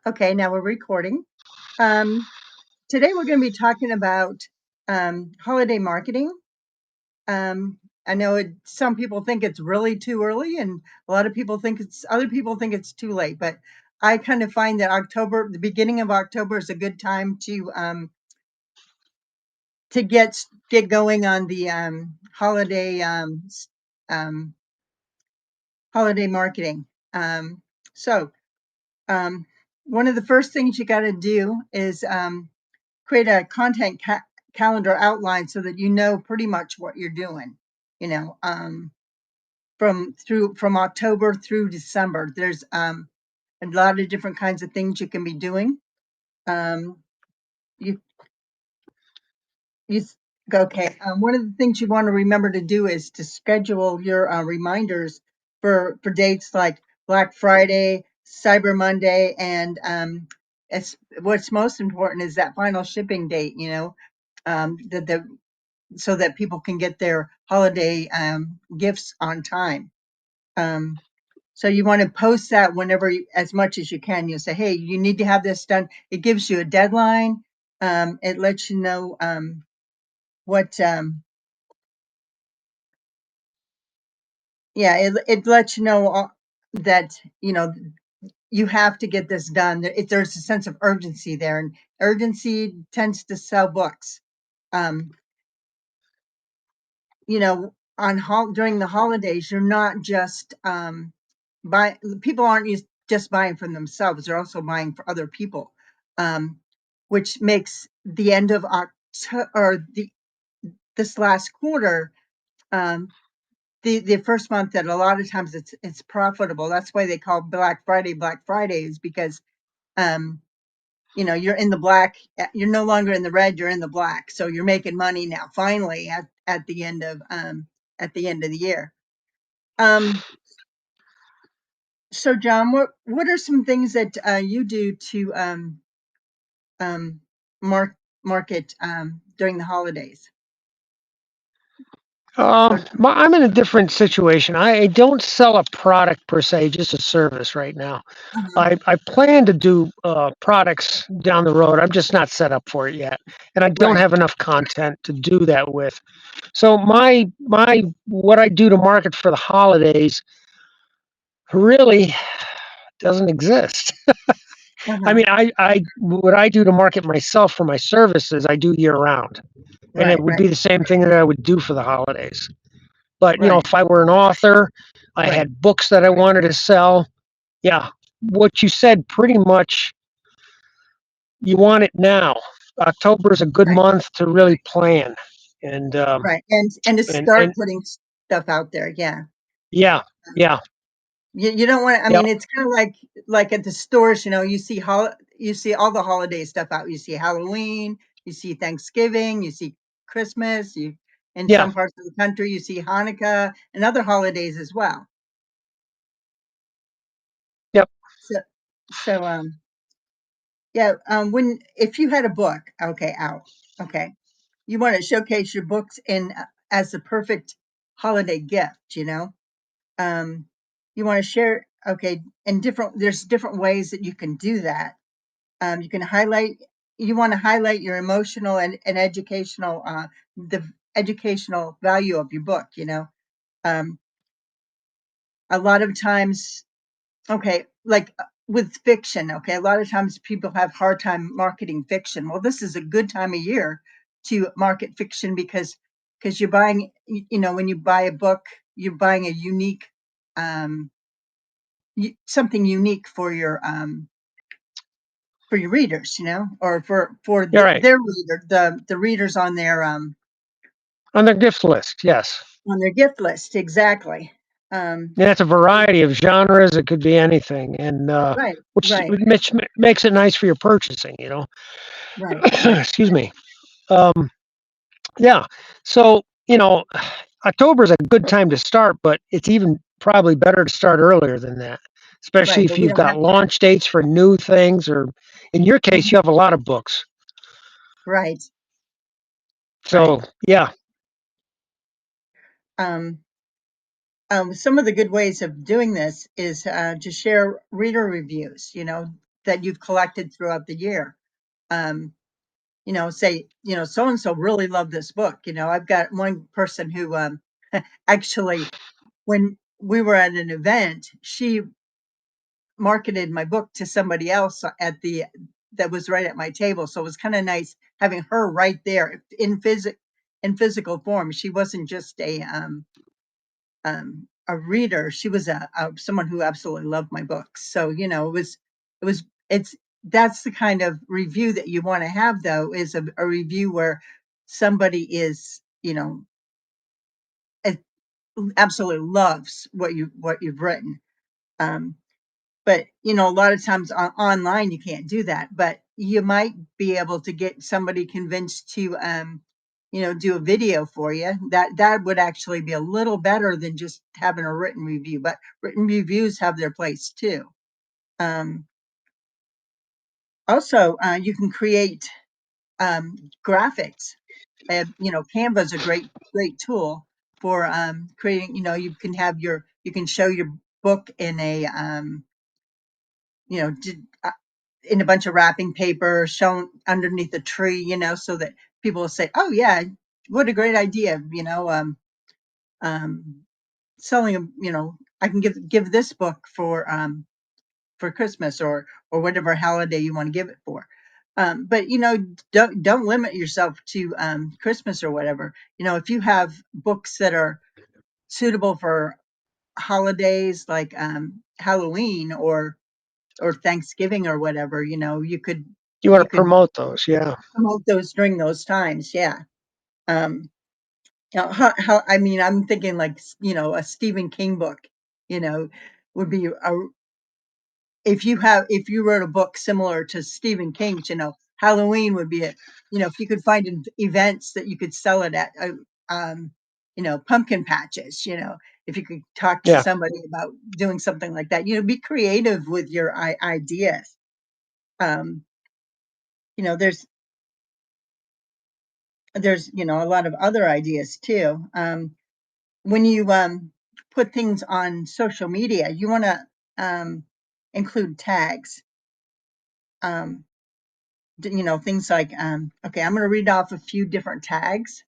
Okay, now we're recording. Um, Today we're going to be talking about holiday marketing. Um, I know some people think it's really too early, and a lot of people think other people think it's too late. But I kind of find that the beginning of October, is a good time to get going on the um, holiday marketing. Um, so um, One of the first things you got to do is create a calendar outline so that you know pretty much what you're doing. You know, from October through December, there's a lot of different kinds of things you can be doing. Um, you you okay. One of the things you want to remember to do is to schedule your reminders for dates like Black Friday, Cyber Monday, and what's most important is that final shipping date. You know, the so that people can get their holiday gifts on time. Um, so you want to post that as much as you can. You say, hey, you need to have this done. It gives you a deadline. It lets you know what, yeah, it lets you know that, you have to get this done. There's a sense of urgency there, and urgency tends to sell books. Um, during the holidays, you're not just people aren't just buying for themselves; they're also buying for other people, um, which makes the end of October or this last quarter, um, the first month that a lot of times it's profitable. That's why they call Black Friday Black Fridays, because um, you're in the black. You're no longer in the red. You're in the black. So you're making money now. Finally, at the end of the year. Um, so, John, what are some things that you do to um, mark market during the holidays? Or, I'm in a different situation. I don't sell a product per se, just a service right now. uh I plan to do products down the road. I'm just not set up for it yet, and I don't right. have enough content to do that with. So my what I do to market for the holidays really doesn't exist. I Uh-huh. mean, I what I do to market myself for my services, I do year round, and it Right. would Right. be the same thing that I would do for the holidays. But Right. if I were an author, I Right. had books that I wanted to sell. Yeah, what you said pretty much. You want it now. October is a good Right. month to really plan, and Right. And to start and putting stuff out there. Yeah. yeah, yeah, You don't want. I yeah, mean, it's kind of like at the stores. You see all the holiday stuff out. You see Halloween. You see Thanksgiving. You see Christmas. You In yeah, some parts of the country, you see Hanukkah and other holidays as well. yep, So so yeah. When if you had a book, okay, out, okay, you want to showcase your books in as the perfect holiday gift. Um, you want to share, okay, and there's different ways that you can do that. You can highlight, you want to highlight your emotional and educational, the educational value of your book. Um, a lot of times, okay, like with fiction, okay, a lot of times people have hard time marketing fiction. Well, this is a good time of year to market fiction, because you're buying, when you buy a book, you're buying a unique, um, something unique for your readers, or for you're right. their reader, the readers On their gift list, yes. on their gift list. Exactly. Um, Yeah, it's a variety of genres. It could be anything, and right, right, which makes it nice for your purchasing. right, right, Excuse me. Um, yeah. So October is a good time to start, but it's even probably better to start earlier than that, especially right. if But we you've don't have. got launch dates for new things, or in your case, Mhm. you have a lot of books. Right, right. So yeah, Um, some of the good ways of doing this is to share reader reviews. that you've collected throughout the year. Say, so and so really loved this book. I've got one person who actually, when we were at an event, she marketed my book to somebody else that was right at my table. So it was kind of nice having her right there in physical form. She wasn't just a reader. She was someone who absolutely loved my books. So it's that's the kind of review that you want to have, though, is a review where somebody is absolutely loves what you've written. Um, but a lot of times online you can't do that, but you might be able to get somebody convinced to do a video for you. That would actually be a little better than just having a written review, but written reviews have their place too. um, Also, you can create graphics. Canva is a great tool for creating. You can show your book in a you know in a bunch of wrapping paper shown underneath a tree, so that people will say, oh yeah, what a great idea. Um, Selling them, I can give this book for Christmas or whatever holiday you want to give it for. But don't limit yourself to Christmas or whatever. If you have books that are suitable for holidays like Halloween or Thanksgiving or whatever, You want you to could promote those, yeah. promote those during those times. Yeah. Um, how I mean, I'm thinking like a Stephen King book, you know, would be if you wrote a book similar to Stephen King's, Halloween would be if you could find events that you could sell it at, pumpkin patches, if you could talk to Yeah. somebody about doing something like that, be creative with your ideas. Um, there's a lot of other ideas too. When you put things on social media, you want to include tags. Um, things like, okay, I'm going to read off a few different tags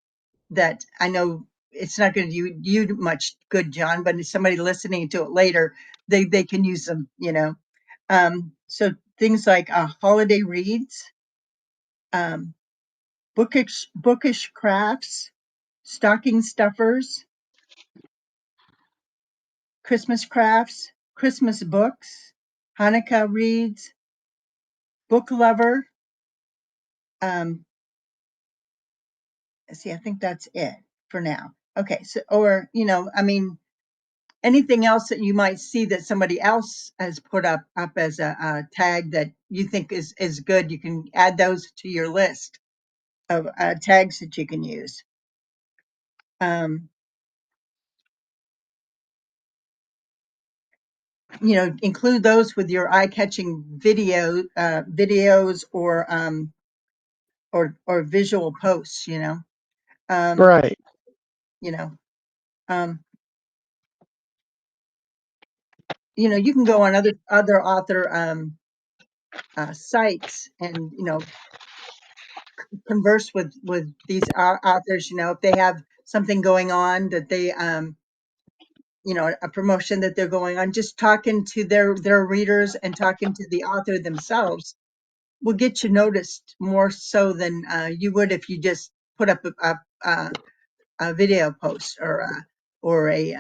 that I know it's not going to do you much good, John, but if somebody listening to it later, they can use them, so things like holiday reads, um, bookish crafts, stocking stuffers, Christmas crafts, Christmas books, Hanukkah reads, book lover. Um, See, I think that's it for now. Okay, so I mean, anything else that you might see that somebody else has put up as a tag that you think is good, you can add those to your list of tags that you can use. Um, Include those with your eye-catching videos or visual posts. Um, Right. you know, um, you can go on other author sites and converse with these authors. If they have something going on that they a promotion that they're going on, just talking to their readers and talking to the author themselves will get you noticed more so than you would if you just put up a video post or a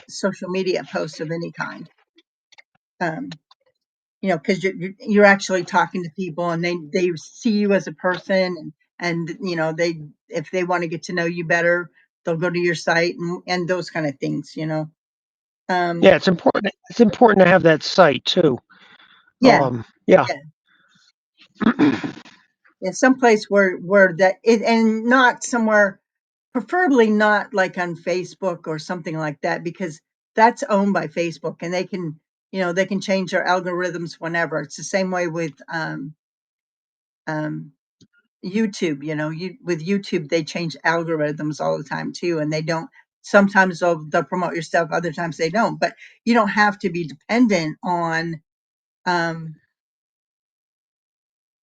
social media post of any kind. Um, because you're actually talking to people and they see you as a person, and they if they want to get to know you better, they'll go to your site and those kind of things. Yeah, Um, it's important. It's important to have that site too. yeah, Yeah. yeah, yeah. Someplace where that it and not somewhere, preferably not like on Facebook or something like that, because that's owned by Facebook and they can change their algorithms whenever. It's the same way with um, YouTube. With YouTube, they change algorithms all the time too, and they don't. Sometimes they'll promote your stuff, other times they don't. But you don't have to be dependent on um,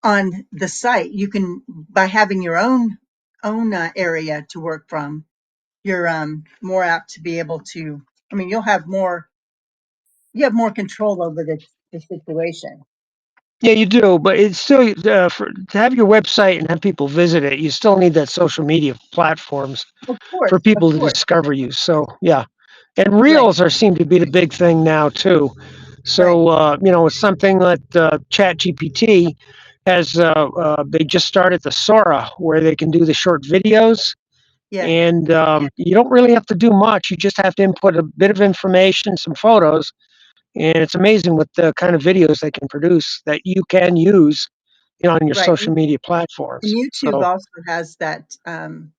on the site, you can, by having your own area to work from, you're more apt to be able to. I mean, you have more control over the situation. Yeah, you do, but it's still to have your website and have people visit it. You still need that social media platforms for Of people to course, discover you. So yeah, and right, reels are seem to be the big thing now too. right, So it's something that Chat GPT has. They just started the Sora where they can do the short videos, yeah, and you don't really have to do much. You just have to input a bit of information, some photos, and it's amazing what the kind of videos they can produce that you can use, on your right. social media And platforms. YouTube So also has that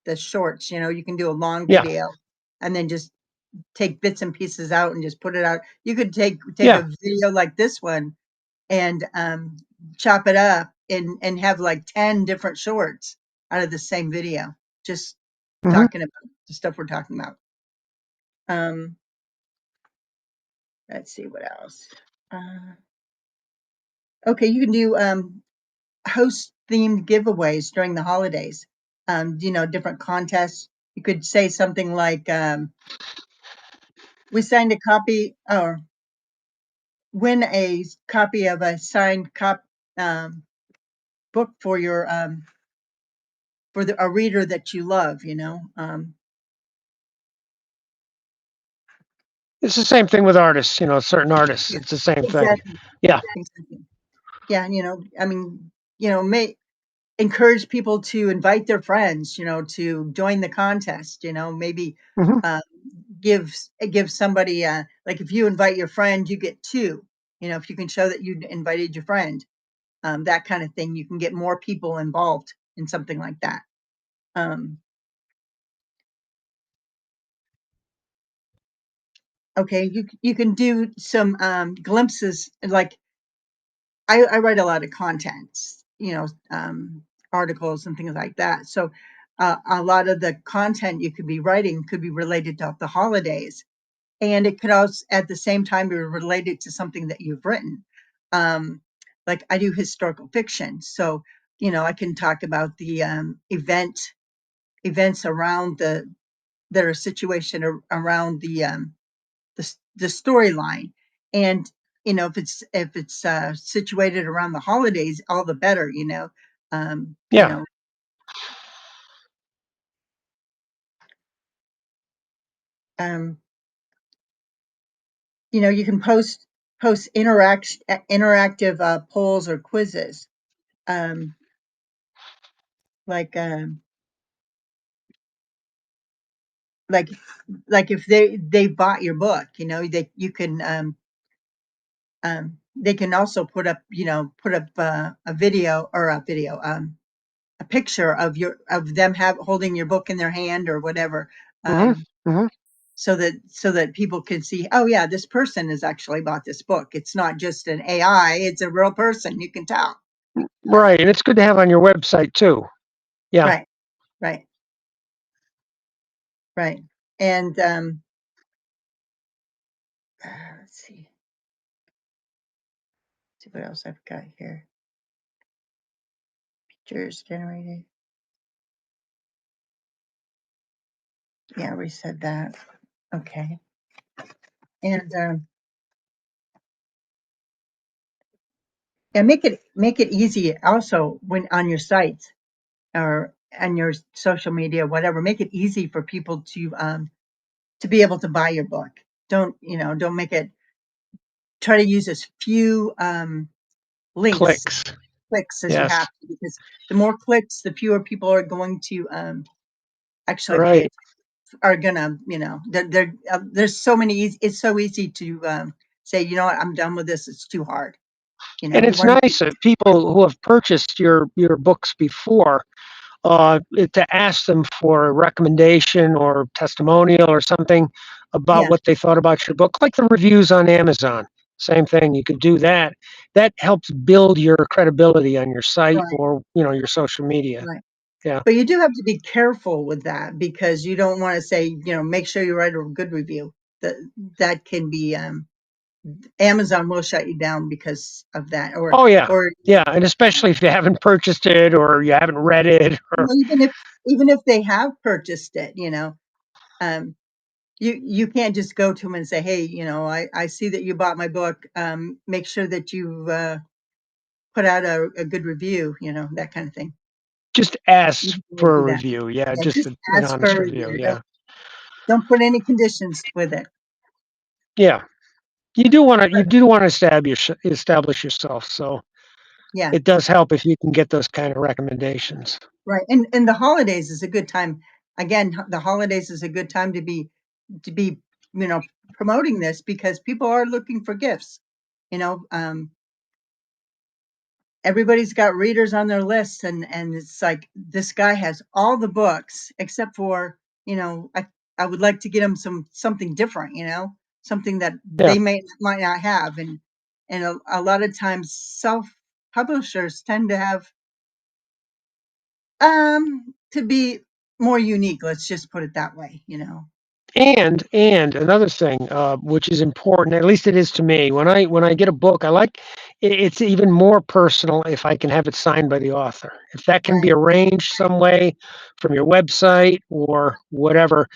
the shorts. You can do a long yeah, video and then just take bits and pieces out and just put it out. You could take yeah, a video like this one and chop it up and have like 10 different shorts out of the same video, just hmm talking about the stuff we're talking about. Um, let's see what else. Uh, okay, you can do host themed giveaways during the holidays. Different contests. You could say something like, "We signed a copy, or win a copy of a signed um, book for your a reader that you love." it's the same thing with artists. Certain artists, Yeah, it's the same thing. exactly, Yeah. exactly. Yeah, I mean, may encourage people to invite their friends, to join the contest. Maybe hmm uh, give somebody, like, if you invite your friend, you get two. If you can show that you invited your friend, that kind of thing, you can get more people involved in something like that. Um, okay, you can do some glimpses, like I write a lot of contents, articles and things like that. So a lot of the content you could be writing could be related to the holidays, and it could also at the same time be related to something that you've written. Um, like, I do historical fiction, so I can talk about the events around that are situation around the storyline. And if it's situated around the holidays, all the better. um you Yeah. know um you can post interactive polls or quizzes, um like um like like if they bought your book, they you can they can also put up a video, or a picture of them holding your book in their hand or whatever, hmm um, hmm so that people can see, oh yeah, this person has actually bought this book. It's not just an AI; it's a real person. You can tell. Right, and it's good to have on your website too. Yeah. Right, right, right. And let's see what else I've got here. Pictures generated. Yeah, we said that. Okay, and yeah, make it easy. Also, when on your sites or on your social media, whatever, make it easy for people to be able to buy your book. Don't make it. Try to use as few links, Clicks. clicks as you Yes. have to, because the more clicks, the fewer people are going to actually Right. are gonna, there's so many it's so easy to say, I'm done with this. It's too hard. And You it's want to be. nice that people who have purchased your books before, to ask them for a recommendation or testimonial or something about Yeah, what they thought about your book, like the reviews on Amazon. Same thing. You could do that. That helps build your credibility on your site right, or your social media. right. Yeah. But you do have to be careful with that, because you don't want to say, make sure you write a good review. That that can be Amazon will shut you down because of that, Oh yeah, or yeah, and especially if you haven't purchased it or you haven't read it, or well, even if they have purchased it, um, you can't just go to them and say, "Hey, I see that you bought my book. Make sure that you put out a good review," that kind of thing. just You ask can for do a that. review. Yeah, Yeah, just just an ask for honest a review. review. Don't Yeah, don't put any conditions with it. yeah. You do want to establish yourself. So Yeah, it does help if you can get those kind of recommendations. right. And the holidays is a good time. Again, the holidays is a good time to be promoting this because people are looking for gifts. You know, everybody's got readers on their lists, and it's like this guy has all the books except for I would like to get him something different, something that Yeah, they might not have, and a lot of times self publishers tend to have to be more unique. Let's just put it that way. and another thing, which is important, at least it is to me. When I get a book, I like it's even more personal if I can have it signed by the author. If that can be Right. arranged some way from your website or whatever,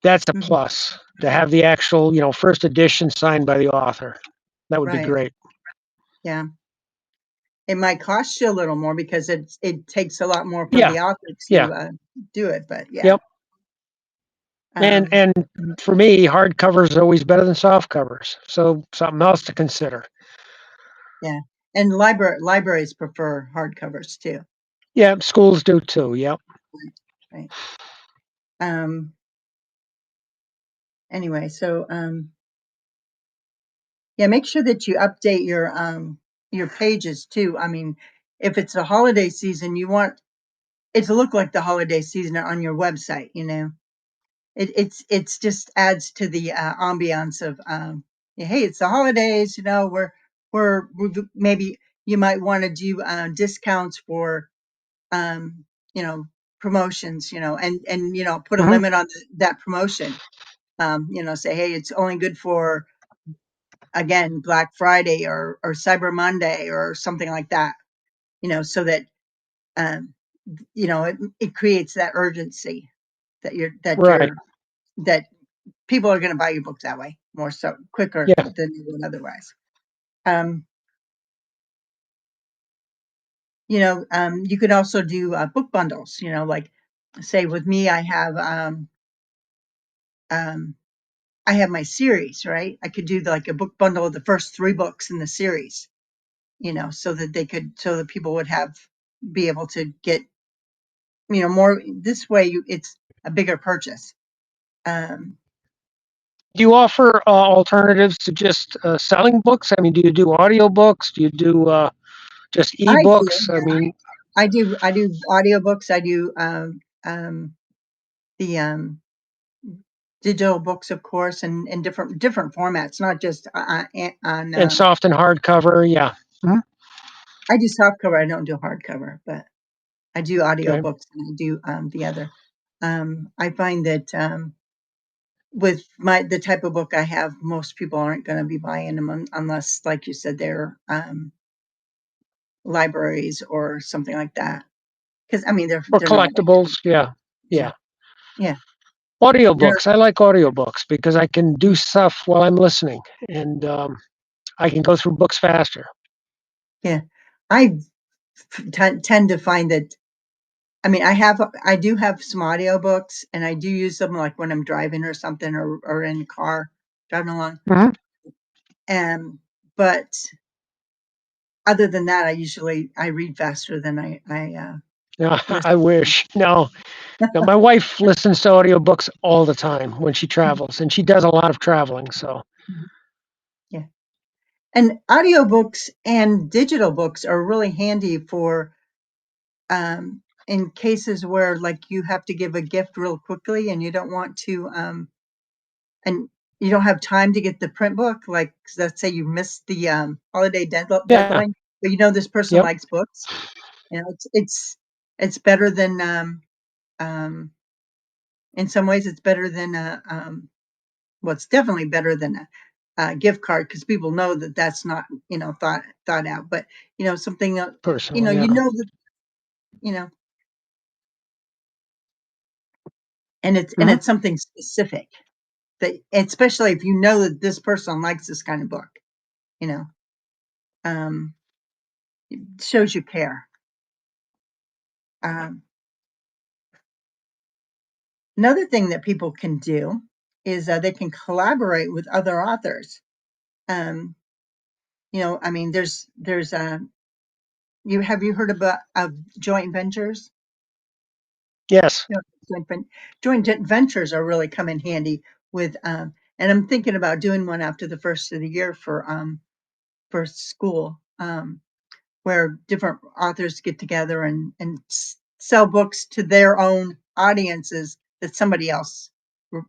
that's a Mhm. plus. To have the actual, first edition signed by the author, that would be Right. great. Yeah. It might cost you a little more because it takes a lot more for Yeah, the author yeah, to do it, but yeah. yep. And Um, and for me, hardcovers is always better than soft covers. So something else to consider. yeah. And libraries prefer hardcovers too. Yeah, schools do too. Yep. Right. Um, anyway, so yeah, make sure that you update your pages too. I mean, if it's a holiday season, you want it to look like the holiday season on your website. It's just adds to the ambiance of yeah, hey, it's the holidays. Maybe you might want to do discounts for um, you know promotions, and put a Hmm. limit on that promotion. Say, hey, it's only good for, again, Black Friday or Cyber Monday or something like that. So that um, it creates that urgency that you're that Right. you're that people are going to buy your books that way more so quicker Yeah. than they would otherwise. Um, you could also do book bundles. Like say with me, um, I have my series, right? I could do like a book bundle of the first 3 books in the series, so that people would be able to get, more this way. It's a bigger purchase. Um, Do you offer alternatives to just selling books? I mean, do you do audiobooks? Do you do just I do, ebooks? I yeah. mean, I do audiobooks. I do the digital books, of course, and in different formats, not just on. and soft and hardcover. Yeah. Mhm. I do softcover. I don't do hardcover, but I do Okay. audiobooks and I do the other. I find that with the type of book I have, most people aren't going to be buying them unless, like you said, they're libraries or something like that. Because I mean, Or they're not like, collectibles. Yeah. yeah, Yeah. yeah, they're Audiobooks. I like audiobooks because I can do stuff while I'm listening, and I can go through books faster. yeah. I tend to find that. I mean, I do have some audiobooks, and I do use them like when I'm driving or something, or in the car driving along. Mhm. But other than that, I read faster than I Yeah, I listen. wish. No, no, my wife listens to audiobooks all the time when she travels, and she does a lot of traveling. So, Yeah. And audiobooks and digital books are really handy for in cases where, like, you have to give a gift real quickly and you don't want to and you don't have time to get the print book, like let's say you missed the holiday yeah, deadline, but this person yep. likes books. It's better than um in some ways it's better than well, it's definitely better than gift card because people know that that's not thought out. But something Personal, you yeah. know that you know, and Hmm. it's something specific that, especially if you know that this person likes this kind of book, you know, um, it shows you care. Um, Another thing that people can do is they can collaborate with other authors. Um, I mean, there's you heard about of joint ventures? Yes. You joint ventures are really come in handy with, and I'm thinking about doing one after the first of the year for Skool, where different authors get together and sell books to their own audiences that somebody else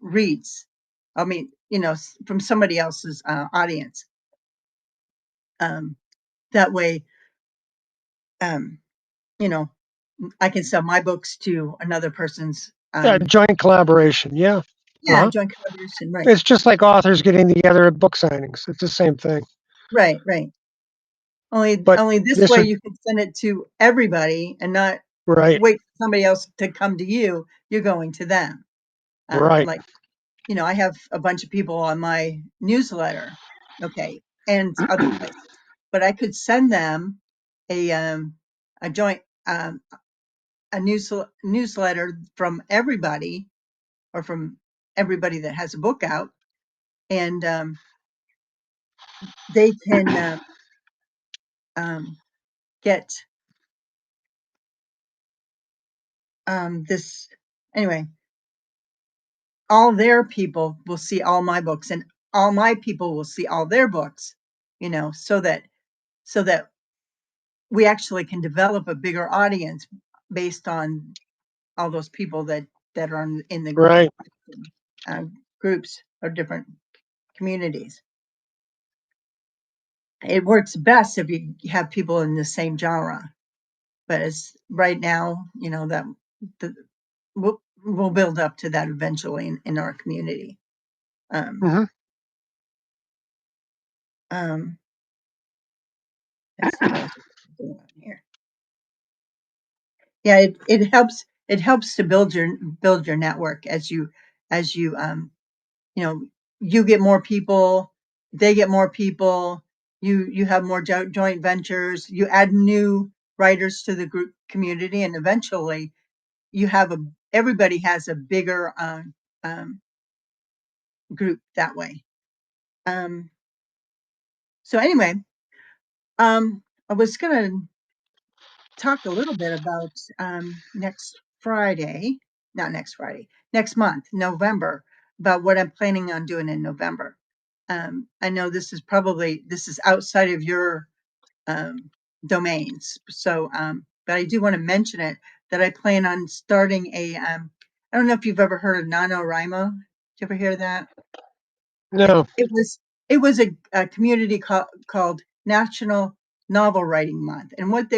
reads. I mean, from somebody else's audience. Um, that way, um, you know, I can sell my books to another person's. Yeah, joint collaboration. Yeah. Yeah, Uh-huh. joint collaboration. Right, It's just like authors getting together at book signings. It's the same thing. right, right. Only, But only this this way would, you can send it to everybody and not right, wait for somebody else to come to you. You're going to them. right. Like, I have a bunch of people on my newsletter, okay, and other places, but I could send them a a joint a newsletter from everybody, or from everybody that has a book out, and they can get this anyway. All their people will see all my books, and all my people will see all their books, so that we actually can develop a bigger audience based on all those people that are in the Right. uh, groups or different communities. It works best if you have people in the same genre, but as right now, that the, we'll build up to that eventually in our community. Um, Hmm. um, let's see what else is going on here. Yeah, it helps to build your network as you know you get more people, they get more people, you have more joint ventures, you add new writers to the group community, and eventually you have a everybody has a bigger um, group that way. Um, so anyway, I was gonna talk a little bit about next Friday, not next Friday, next month, November, about what I'm planning on doing in November. I know this is outside of your um, domains, so but I do want to mention it that I plan on starting a. I don't know if you've ever heard of NaNoWriMo. Did you ever hear that? It No. it was it was a community called National Novel Writing Month, and what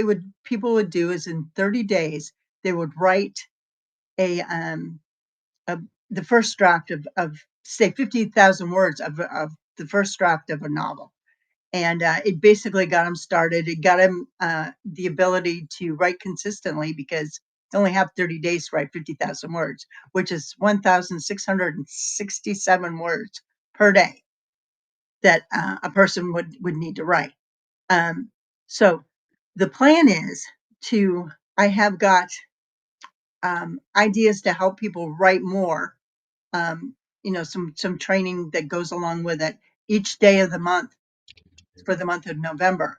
people would do is in 30 days they would write a a the first draft of say 50,000 words of the first draft of a novel, and it basically got them started. It got them the ability to write consistently because they only have 30 days to write 50,000 words, which is 1,667 words per day that a person would need to write. Um, so the plan is to I have got ideas to help people write more. Um, some training that goes along with it each day of the month for the month of November.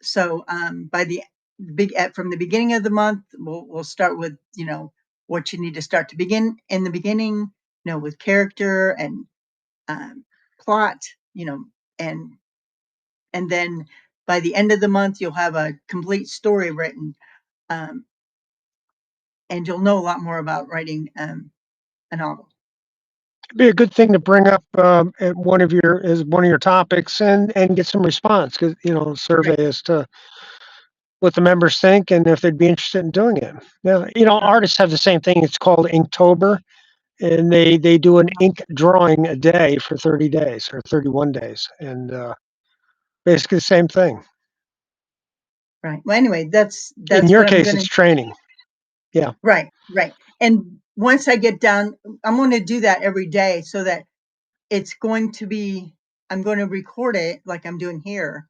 So by the from the beginning of the month, we'll start with what you need to start to begin in the beginning, with character and um, plot, and and then by the end of the month you'll have a complete story written, um, and you'll know a lot more about writing a novel. It'd be a good thing to bring up at one of your topics and get some response because survey Right. as to what the members think and if they'd be interested in doing it. Yeah, Uh, artists have the same thing. It's called Inktober, and they do an ink drawing a day for 30 days or 31 days, and basically the same thing. Right. Well, anyway, In that's your what I'm case, gonna. it's training. Yeah. Right, right. And once I get down, I'm going to do that every day so that it's going to be. I'm going to record it like I'm doing here,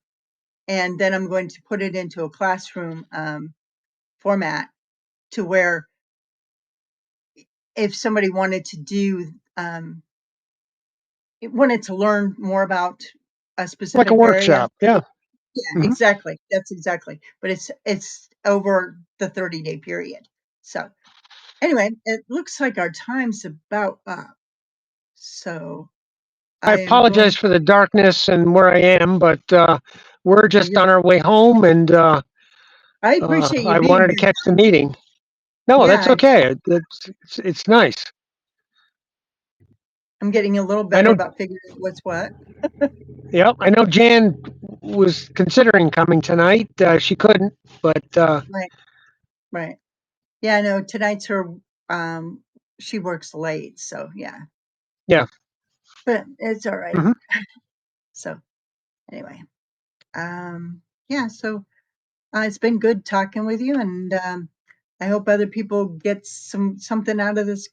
and then I'm going to put it into a classroom format to where if somebody wanted to do wanted to learn more about a Like a specific area. workshop. Yeah. Yeah, Hmm. exactly. That's exactly. But it's over the 30-day period. So anyway, it looks like our time's about up. So I I am apologize going. for the darkness and where I am, but we're Oh, just on our way home, and I appreciate you I being wanted to here. catch the meeting. No, that's Yeah, okay. It's nice. I'm getting a little I better know. about figuring out what's what. Yep, I know. Jan was considering coming tonight. She couldn't, but Right, right. Yeah, I know tonight's her. Um, she works late, so yeah. yeah. But it's all right. Hmm. So anyway, yeah. So it's been good talking with you, and I hope other people get something out of this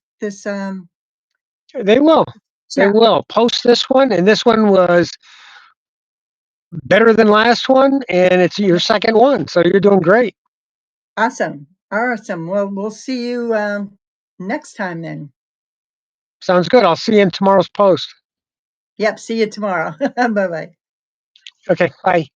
They will. They chat. will post this one, and this one was better than last one, and it's your second one, so you're doing great. Awesome, awesome. Well, we'll see you next time then. Sounds good. I'll see you in tomorrow's post. Yep. See you tomorrow. Bye bye. Okay, bye.